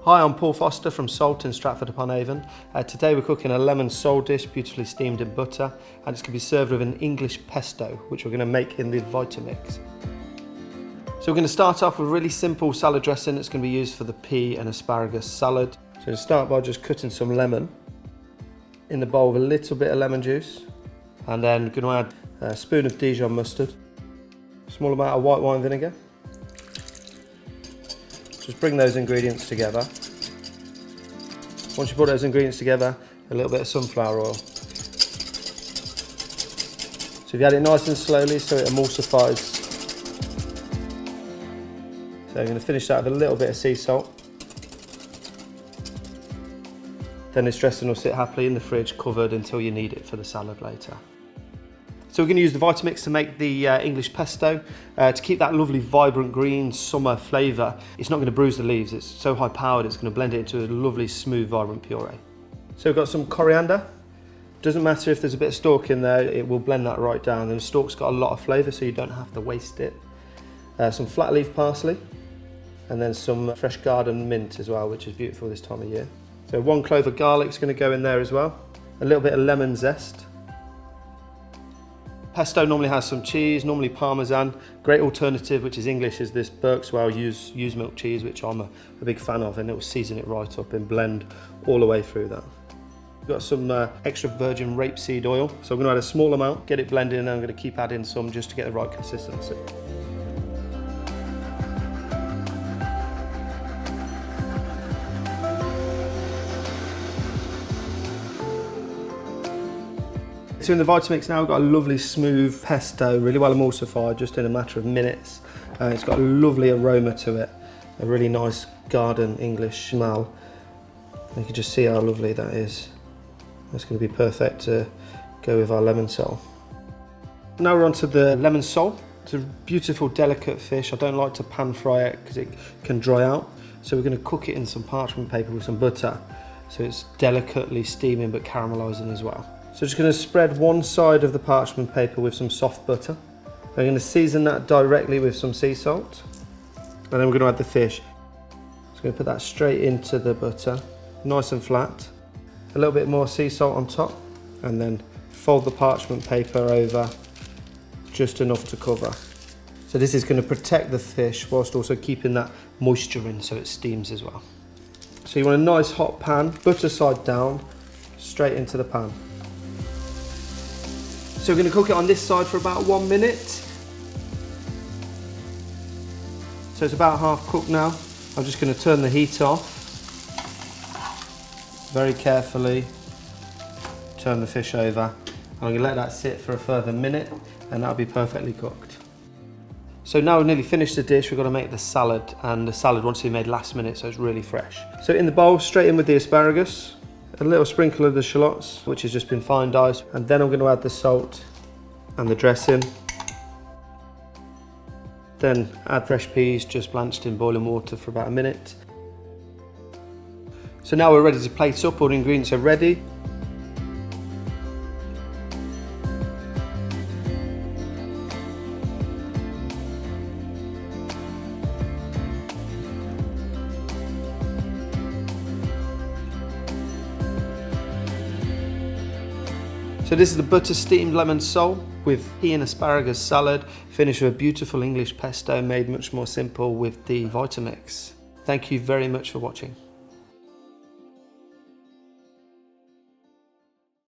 Hi, I'm Paul Foster from Salt in Stratford-upon-Avon. Today we're cooking a lemon sole dish beautifully steamed in butter, and it's going to be served with an English pesto, which we're going to make in the Vitamix. So we're going to start off with a really simple salad dressing that's going to be used for the pea and asparagus salad. So to start by just cutting some lemon in the bowl with a little bit of lemon juice, and then we're going to add a spoon of Dijon mustard, a small amount of white wine vinegar. Just bring those ingredients together. Once you put those ingredients together, a little bit of sunflower oil. So if you add it nice and slowly so it emulsifies. So I'm going to finish that with a little bit of sea salt. Then this dressing will sit happily in the fridge covered until you need it for the salad later. So we're going to use the Vitamix to make the English pesto to keep that lovely vibrant green summer flavour. It's not going to bruise the leaves, it's so high powered it's going to blend it into a lovely smooth vibrant puree. So we've got some coriander. Doesn't matter if there's a bit of stalk in there, it will blend that right down. And the stalk's got a lot of flavour so you don't have to waste it. Some flat leaf parsley and then some fresh garden mint as well, which is beautiful this time of year. So 1 clove of garlic is going to go in there as well. A little bit of lemon zest. Pesto normally has some cheese, normally Parmesan. Great alternative, which is English, is this Berkswell use milk cheese, which I'm a big fan of, and it will season it right up and blend all the way through that. We've got some extra virgin rapeseed oil, so I'm going to add a small amount, get it blended, and I'm going to keep adding some just to get the right consistency. So in the Vitamix now we've got a lovely smooth pesto, really well emulsified, just in a matter of minutes. It's got a lovely aroma to it, a really nice garden English smell. You can just see how lovely that is. That's going to be perfect to go with our lemon sole. Now we're on to the lemon sole. It's a beautiful delicate fish. I don't like to pan fry it because it can dry out. So we're going to cook it in some parchment paper with some butter. So it's delicately steaming but caramelising as well. So just going to spread one side of the parchment paper with some soft butter. I'm going to season that directly with some sea salt. And then we're going to add the fish. Just going to put that straight into the butter, nice and flat. A little bit more sea salt on top. And then fold the parchment paper over just enough to cover. So this is going to protect the fish whilst also keeping that moisture in so it steams as well. So you want a nice hot pan, butter side down, straight into the pan. So we're going to cook it on this side for about 1 minute. So it's about half cooked now. I'm just going to turn the heat off. Very carefully turn the fish over. I'm going to let that sit for a further minute and that'll be perfectly cooked. So now we've nearly finished the dish, we've got to make the salad, and the salad wants to be made last minute so it's really fresh. So in the bowl, straight in with the asparagus. A little sprinkle of the shallots, which has just been fine diced, and then I'm going to add the salt and the dressing. Then add fresh peas, just blanched in boiling water for about a minute. So now we're ready to plate up, all the ingredients are ready. So this is the butter steamed lemon sole with pea and asparagus salad, finished with a beautiful English pesto made much more simple with the Vitamix. Thank you very much for watching.